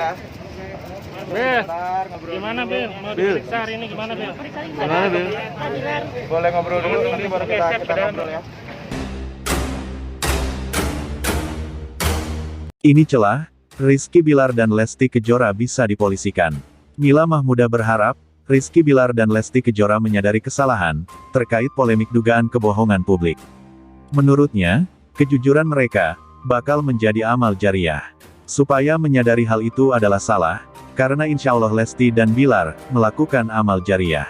ya. Bil, gimana Bil? Mau diperiksa hari ini gimana Bil? Gimana Bil? Boleh ngobrol dulu, nanti baru kita ngobrol ya. Ini celah, Rizky Bilar dan Lesti Kejora bisa dipolisikan. Mila Mahmuda berharap, Rizky Bilar dan Lesti Kejora menyadari kesalahan, terkait polemik dugaan kebohongan publik. Menurutnya, kejujuran mereka, bakal menjadi amal jariah. Supaya menyadari hal itu adalah salah, karena insya Allah Lesti dan Bilar, melakukan amal jariah.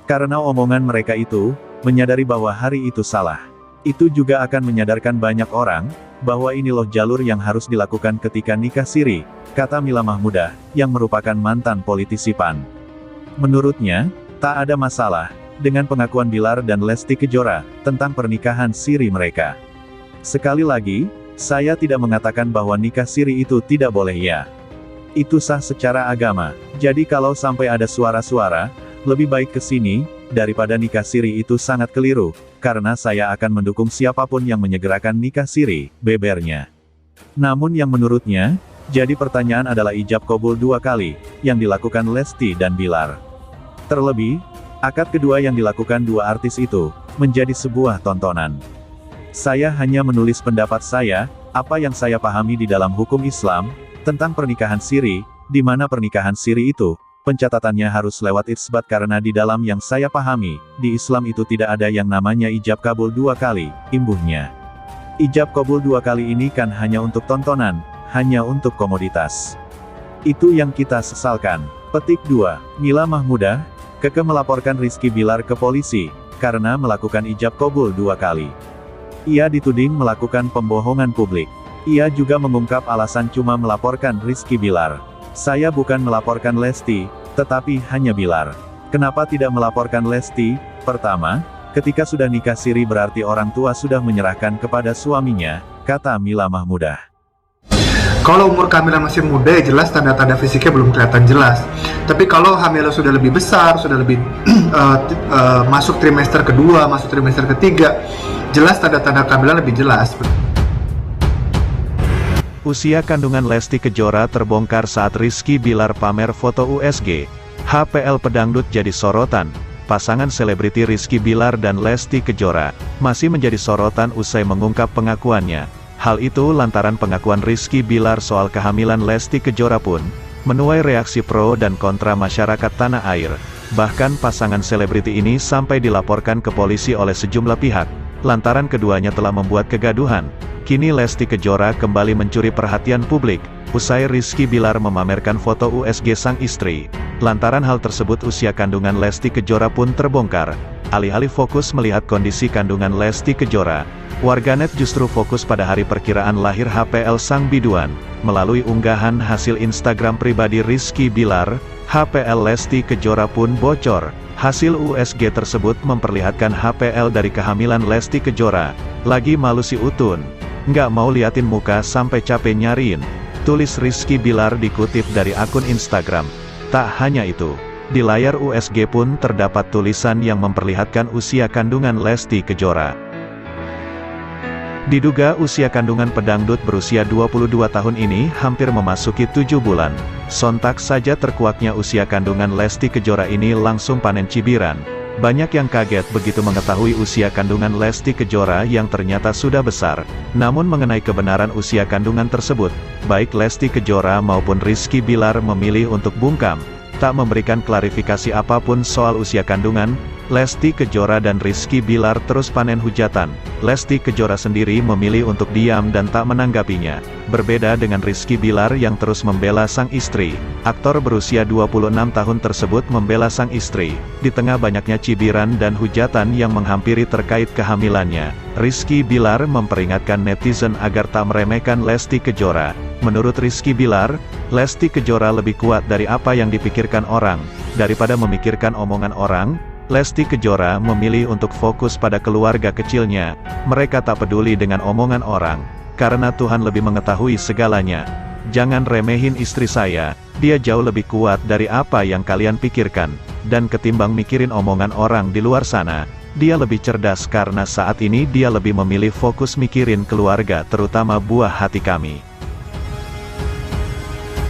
Karena omongan mereka itu, menyadari bahwa hari itu salah. Itu juga akan menyadarkan banyak orang, bahwa ini loh jalur yang harus dilakukan ketika nikah siri, kata Mila Mahmuda, yang merupakan mantan politisi PAN. Menurutnya, tak ada masalah, dengan pengakuan Bilar dan Lesti Kejora, tentang pernikahan siri mereka. Sekali lagi, saya tidak mengatakan bahwa nikah siri itu tidak boleh ya. Itu sah secara agama, jadi kalau sampai ada suara-suara, lebih baik ke sini, daripada nikah siri itu sangat keliru, karena saya akan mendukung siapapun yang menyegerakan nikah siri, bebernya. Namun yang menurutnya, jadi pertanyaan adalah ijab kabul 2 kali, yang dilakukan Lesti dan Bilar. Terlebih, akad kedua yang dilakukan dua artis itu, menjadi sebuah tontonan. Saya hanya menulis pendapat saya, apa yang saya pahami di dalam hukum Islam, tentang pernikahan siri, di mana pernikahan siri itu, pencatatannya harus lewat itsbat karena di dalam yang saya pahami, di Islam itu tidak ada yang namanya ijab kabul 2 kali, imbuhnya. Ijab kabul 2 kali ini kan hanya untuk tontonan, hanya untuk komoditas. Itu yang kita sesalkan. Petik 2, Mila Mahmuda, kekeh melaporkan Rizky Bilar ke polisi, karena melakukan ijab kabul 2 kali. Ia dituding melakukan pembohongan publik. Ia juga mengungkap alasan cuma melaporkan Rizky Bilar. Saya bukan melaporkan Lesti, tetapi hanya Bilar. Kenapa tidak melaporkan Lesti? Pertama, ketika sudah nikah siri berarti orang tua sudah menyerahkan kepada suaminya, kata Mila Mahmuda. Kalau umur kehamilan masih muda ya jelas tanda-tanda fisiknya belum kelihatan jelas. Tapi kalau hamilnya sudah lebih besar, sudah lebih masuk trimester kedua, masuk trimester ketiga, jelas tanda-tanda kehamilan lebih jelas. Usia kandungan Lesti Kejora terbongkar saat Rizky Bilar pamer foto USG. HPL pedangdut jadi sorotan. Pasangan selebriti Rizky Bilar dan Lesti Kejora masih menjadi sorotan usai mengungkap pengakuannya. Hal itu lantaran pengakuan Rizky Bilar soal kehamilan Lesti Kejora pun menuai reaksi pro dan kontra masyarakat tanah air. Bahkan pasangan selebriti ini sampai dilaporkan ke polisi oleh sejumlah pihak, lantaran keduanya telah membuat kegaduhan. Kini Lesti Kejora kembali mencuri perhatian publik, usai Rizky Bilar memamerkan foto USG sang istri. Lantaran hal tersebut usia kandungan Lesti Kejora pun terbongkar. Alih-alih fokus melihat kondisi kandungan Lesti Kejora, warganet justru fokus pada hari perkiraan lahir HPL sang biduan. Melalui unggahan hasil Instagram pribadi Rizky Bilar, HPL Lesti Kejora pun bocor. Hasil USG tersebut memperlihatkan HPL dari kehamilan Lesti Kejora. Lagi malu si Utun. Nggak mau liatin muka sampai capek nyariin. Tulis Rizky Bilar dikutip dari akun Instagram. Tak hanya itu, di layar USG pun terdapat tulisan yang memperlihatkan usia kandungan Lesti Kejora. Diduga usia kandungan pedangdut berusia 22 tahun ini hampir memasuki 7 bulan. Sontak saja terkuaknya usia kandungan Lesti Kejora ini langsung panen cibiran. Banyak yang kaget begitu mengetahui usia kandungan Lesti Kejora yang ternyata sudah besar. Namun mengenai kebenaran usia kandungan tersebut, baik Lesti Kejora maupun Rizky Bilar memilih untuk bungkam, tak memberikan klarifikasi apapun soal usia kandungan. Lesti Kejora dan Rizky Bilar terus panen hujatan. Lesti Kejora sendiri memilih untuk diam dan tak menanggapinya. Berbeda dengan Rizky Bilar yang terus membela sang istri. Aktor berusia 26 tahun tersebut membela sang istri. Di tengah banyaknya cibiran dan hujatan yang menghampiri terkait kehamilannya, Rizky Bilar memperingatkan netizen agar tak meremehkan Lesti Kejora. Menurut Rizky Bilar, Lesti Kejora lebih kuat dari apa yang dipikirkan orang. Daripada memikirkan omongan orang, Lesti Kejora memilih untuk fokus pada keluarga kecilnya. Mereka tak peduli dengan omongan orang, karena Tuhan lebih mengetahui segalanya. Jangan remehin istri saya, dia jauh lebih kuat dari apa yang kalian pikirkan. Dan ketimbang mikirin omongan orang di luar sana, dia lebih cerdas karena saat ini dia lebih memilih fokus mikirin keluarga terutama buah hati kami.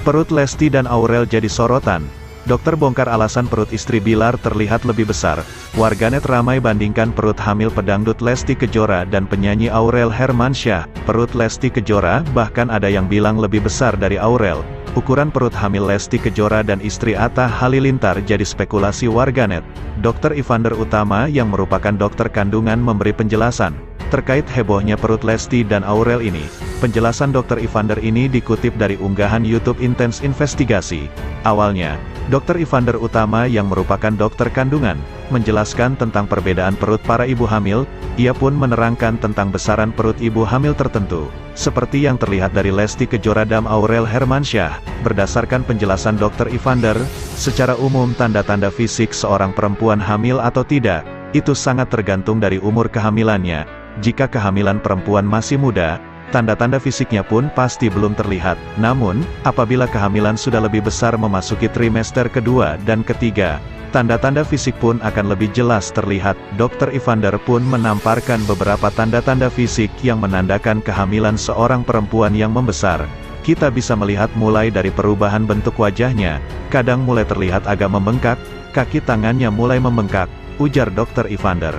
Perut Lesti dan Aurel jadi sorotan. Dokter bongkar alasan perut istri Bilar terlihat lebih besar. Warganet ramai bandingkan perut hamil pedangdut Lesti Kejora dan penyanyi Aurel Hermansyah. Perut Lesti Kejora bahkan ada yang bilang lebih besar dari Aurel. Ukuran perut hamil Lesti Kejora dan istri Atta Halilintar jadi spekulasi warganet. Dr. Evander Utama yang merupakan dokter kandungan memberi penjelasan terkait hebohnya perut Lesti dan Aurel ini. Penjelasan Dr. Evander ini dikutip dari unggahan YouTube Intens Investigasi. Awalnya, Dr. Evander Utama yang merupakan dokter kandungan, menjelaskan tentang perbedaan perut para ibu hamil. Ia pun menerangkan tentang besaran perut ibu hamil tertentu, seperti yang terlihat dari Lesti Kejora dan Aurel Hermansyah. Berdasarkan penjelasan Dr. Evander, secara umum tanda-tanda fisik seorang perempuan hamil atau tidak, itu sangat tergantung dari umur kehamilannya. Jika kehamilan perempuan masih muda, tanda-tanda fisiknya pun pasti belum terlihat. Namun, apabila kehamilan sudah lebih besar memasuki trimester kedua dan ketiga, tanda-tanda fisik pun akan lebih jelas terlihat. Dr. Evander pun menamparkan beberapa tanda-tanda fisik yang menandakan kehamilan seorang perempuan yang membesar. Kita bisa melihat mulai dari perubahan bentuk wajahnya, kadang mulai terlihat agak membengkak, kaki tangannya mulai membengkak, ujar Dr. Evander.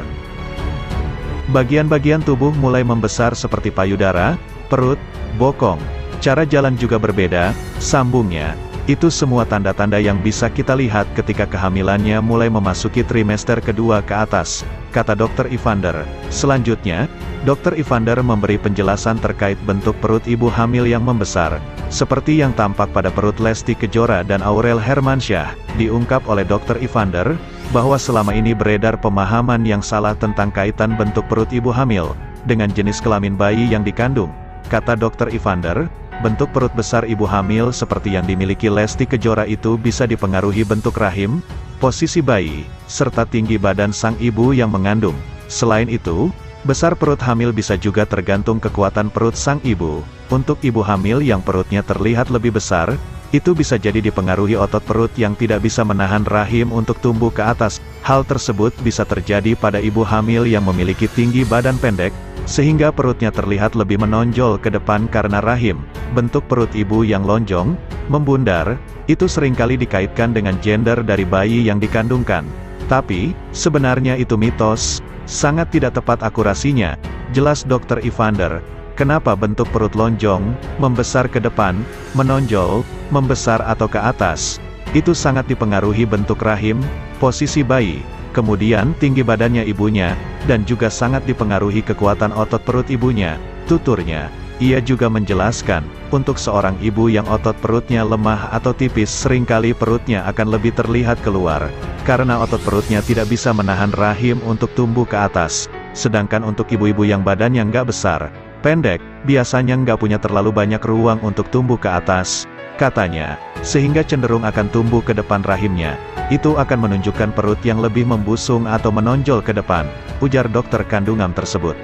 Bagian-bagian tubuh mulai membesar seperti payudara, perut, bokong. Cara jalan juga berbeda, sambungnya. Itu semua tanda-tanda yang bisa kita lihat ketika kehamilannya mulai memasuki trimester kedua ke atas, kata Dr. Evander. Selanjutnya, Dr. Evander memberi penjelasan terkait bentuk perut ibu hamil yang membesar, seperti yang tampak pada perut Lesti Kejora dan Aurel Hermansyah. Diungkap oleh Dr. Evander, bahwa selama ini beredar pemahaman yang salah tentang kaitan bentuk perut ibu hamil dengan jenis kelamin bayi yang dikandung. Kata Dr. Evander, bentuk perut besar ibu hamil seperti yang dimiliki Lesti Kejora itu bisa dipengaruhi bentuk rahim, posisi bayi, serta tinggi badan sang ibu yang mengandung. Selain itu, besar perut hamil bisa juga tergantung kekuatan perut sang ibu. Untuk ibu hamil yang perutnya terlihat lebih besar, itu bisa jadi dipengaruhi otot perut yang tidak bisa menahan rahim untuk tumbuh ke atas. Hal tersebut bisa terjadi pada ibu hamil yang memiliki tinggi badan pendek, sehingga perutnya terlihat lebih menonjol ke depan karena rahim. Bentuk perut ibu yang lonjong, membundar, itu seringkali dikaitkan dengan gender dari bayi yang dikandungkan. Tapi, sebenarnya itu mitos, sangat tidak tepat akurasinya, jelas Dr. Evander. Kenapa bentuk perut lonjong, membesar ke depan, menonjol, membesar atau ke atas? Itu sangat dipengaruhi bentuk rahim, posisi bayi, kemudian tinggi badannya ibunya, dan juga sangat dipengaruhi kekuatan otot perut ibunya, tuturnya. Ia juga menjelaskan, untuk seorang ibu yang otot perutnya lemah atau tipis seringkali perutnya akan lebih terlihat keluar, karena otot perutnya tidak bisa menahan rahim untuk tumbuh ke atas. Sedangkan untuk ibu-ibu yang badannya nggak besar, pendek, biasanya nggak punya terlalu banyak ruang untuk tumbuh ke atas, katanya, sehingga cenderung akan tumbuh ke depan rahimnya. Itu akan menunjukkan perut yang lebih membusung atau menonjol ke depan, ujar dokter kandungan tersebut.